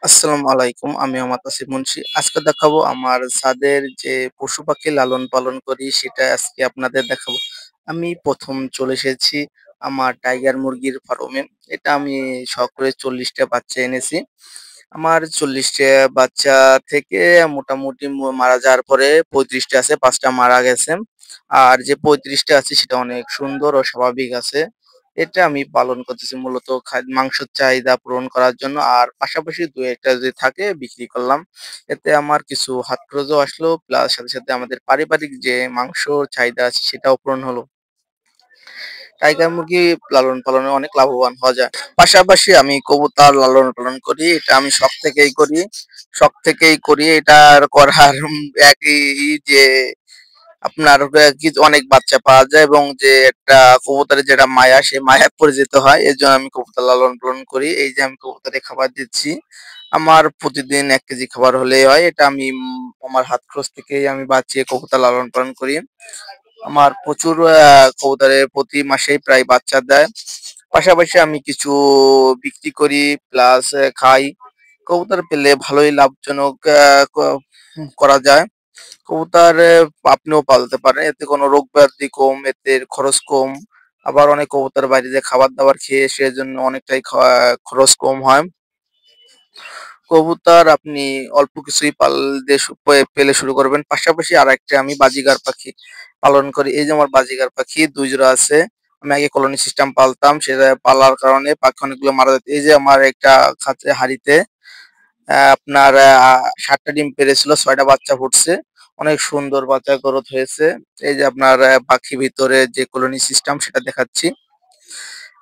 আসসালামু আলাইকুম। আমি মোহাম্মদ আসিফ মুন্সি। আজকে দেখাবো আমার ছাদের যে পশু-পাখি লালন পালন করি সেটা আজকে আপনাদের দেখাবো। আমি ১ম চলে এসেছি আমার টাইগার মুরগির ফার্মে। এটা আমি শখ করে ৪০ টা বাচ্চা এনেছি। আমার ৪০ টা বাচ্চা থেকে মোটামুটি মারা যাওয়ার পরে ৩৫ টা আছে, ৫ টা মারা গেছে। আর যে ৩৫ টা আছে সেটা অনেক সুন্দর ও স্বাভাবিক আছে। এটা আমি পালন করতেছি মূলত মাংসের চাহিদা পূরণ করার জন্য। আর পাশাপাশি ২-১ টা যদি থাকে বিক্রি করলাম। এতে আমার কিছু হাত খরচও আসলো প্লাস সাথে আমাদের পারিবারিক যে মাংসর চাহিদা আছে সেটাও পূরণ হলো। টাইগার মুরগি লালন পালনে অনেক লাভবান হওয়া যায়। পাশাপাশি আমি কবুতর লালন পালন করি। এটা আমি শখ থেকেই করি। শখ থেকেই করি। এটার করার একই যে আপনার অনেক বাচ্চা পাওয়া যায় এবং যে একটা কবুতরের যেটা মায়া, সেই মায়ায় পরিচিত হয়। এজন্য আমি কবুতর লালন পালন করি। এই যে আমি কবুতরে খাবার দিচ্ছি। আমার প্রতিদিন ১ কেজি খাবার হলেই হয়। এটা আমি আমার হাত খরচ থেকেই আমি বাঁচিয়ে কবুতর লালন পালন করি। আমার প্রচুর কবুতরের প্রতি মাসেই প্রায় বাচ্চা দেয়। পাশাপাশি আমি কিছু বিক্রি করি প্লাস খাই। কবুতর পেলে ভালোই লাভজনক করা যায়। কবুতর আপনিও পালতে পারেন। এতে কোনো রোগব্যাধি কম, এতে খরচ কম। আবার অনেক কবুতর বাইরে যেয়ে খাবার-দাবার খেয়ে সেজন্য অনেকটাই খরচ কম হয়। কবুতর আপনি অল্প কিছুই পাল দিয়ে পেলে শুরু করবেন। পাশাপাশি আরেকটা আমি বাজিগার পাখি পালন করি। এই যে আমার বাজিগার পাখি ২ জোড়া আছে। আমি আগে কলোনি সিস্টেম পালতাম। সেটা পালার কারণে পাখি অনেকগুলো মারা যেত। এই যে আমার একটা হাঁড়িতে আপনার ৭ টা ডিম পেড়েছিল, ৬ টা বাচ্চা ফুটছে। অনেক সুন্দর বাচ্চা গ্রোথ হয়েছে। এই যে আপনার পাখি ভিতরে যে কলোনি সিস্টেম সেটা দেখাচ্ছি।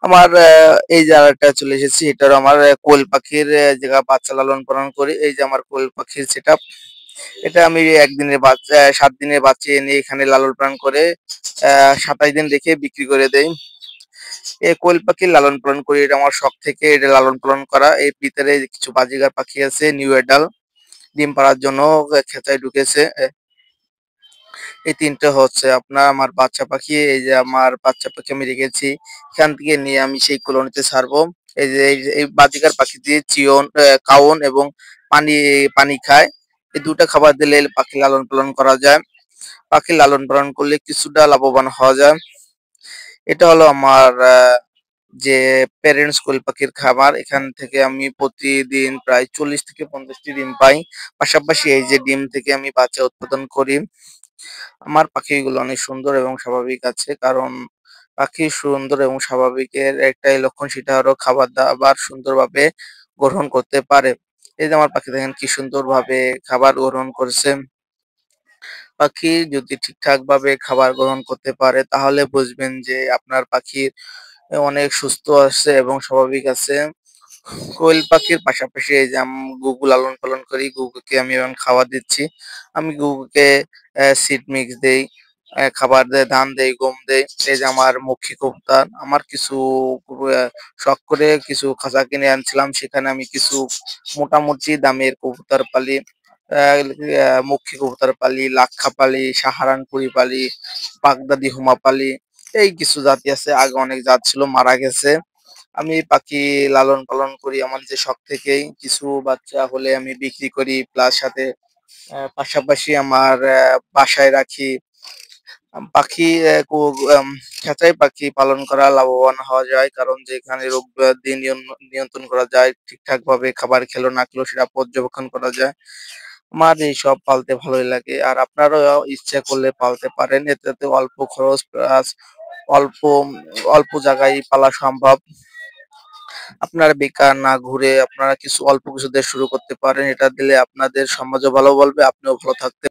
আমার এই যে আরেকটা চলে এসেছি। এটারও আমার কোয়েল পাখির জায়গা বাচ্চা লালন পালন করি। এই যে আমার কোয়েল পাখির সেটআপ। এটা আমি ১ দিনের বাচ্চা ৭ দিনের বাচ্চা এনে এখানে লালন পালন করে ২৭ দিন রেখে বিক্রি করে দেই। এই কোয়েল পাখি লালন পালন করি। এটা আমার শখ থেকে এটা লালন পালন করা। এর ভিতরে কিছু বাজিগার পাখি আছে, নিউ এডাল ডিম পাড়ার জন্য খেঁচায় ঢুকেছে। এই ৩ টে হচ্ছে আপনার আমার বাচ্চা পাখি। এই যে আমার বাচ্চা পাখি আমি রেখেছি। এখান থেকে নিয়ে আমি সেই কলোনিতে ছাড়বো। এই বাজিকার পাখি দিয়ে কাউন এবং পানি পানি খায়। এই ২ টা খাবার দিলে পাখি লালন পালন করা যায়। পাখি লালন পালন করলে কিছুটা লাভবান হওয়া যায়। এটা হলো আমার যে প্যারেন্টস কোয়েল পাখির খামার। এখান থেকে আমি প্রতিদিন প্রায় ৪০ থেকে ৫০ টি ডিম পাই। পাশাপাশি এই যে ডিম থেকে আমি বাচ্চা উৎপাদন করি। আমার পাখিগুলো অনেক সুন্দর এবং স্বাভাবিক আছে। কারণ পাখি সুন্দর এবং স্বাভাবিকের একটাই লক্ষণ সেটা হলো খাবার-দাবার সুন্দরভাবে গ্রহণ করতে পারে। এই যে আমার পাখি দেখেন কি সুন্দরভাবে খাবার গ্রহণ করছে। পাখি যদি ঠিকঠাকভাবে খাবার গ্রহণ করতে পারে তাহলে বুঝবেন যে আপনার পাখির অনেক সুস্থ আছে এবং স্বাভাবিক আছে। কোয়েল পাখির পাশাপাশি এই যে ঘুঘু লালন পালন করি। ঘুঘুকে আমি এখন খাবার দিচ্ছি। আমি ঘুঘুকে সিড মিক্স দেই, খাবার দেই, ধান দেই, গম দেই। এই যে আমার মক্ষী কবুতর, আমার কিছু আ শখ করে কিছু খাঁচা কিনে আনছিলাম। সেখানে আমি কিছু মোটামুটি দামের কবুতর পালি। মক্ষী কবুতর পালি, লাক্ষা পালি, সাহারানপুরি পালি, বাগদাদি হুমা পালি। এই কিছু জাতি আছে। আগে অনেক জাত ছিল মারা গেছে। আমি পাখি লালন পালন করি আমার যে শখ থেকেই। কিছু বাচ্চা হলে আমি বিক্রি করি প্লাস সাথে পাশাপাশি আমার বাসায় রাখি। পাখি খাঁচায় পাখি পালন করা লাভবান হওয়া যায়। কারণ যেখানে রোগ ব্যাধি নিয়ন্ত্রণ করা যায়। ঠিকঠাকভাবে খাবার খেলো না খেলো সেটা পর্যবেক্ষণ করা যায়। আমার এইসব পালতে ভালোই লাগে। আর আপনারাও ইচ্ছা করলে পালতে পারেন। এটাতে অল্প খরচ প্লাস অল্প অল্প জায়গায় পালা সম্ভব। আপনারা বেকার না ঘুরে আপনারা কিছু অল্প কিছু দিয়ে শুরু করতে পারেন। এটা দিলে আপনাদের সমাজও ভালো বলবে, আপনিও ভালো থাকতে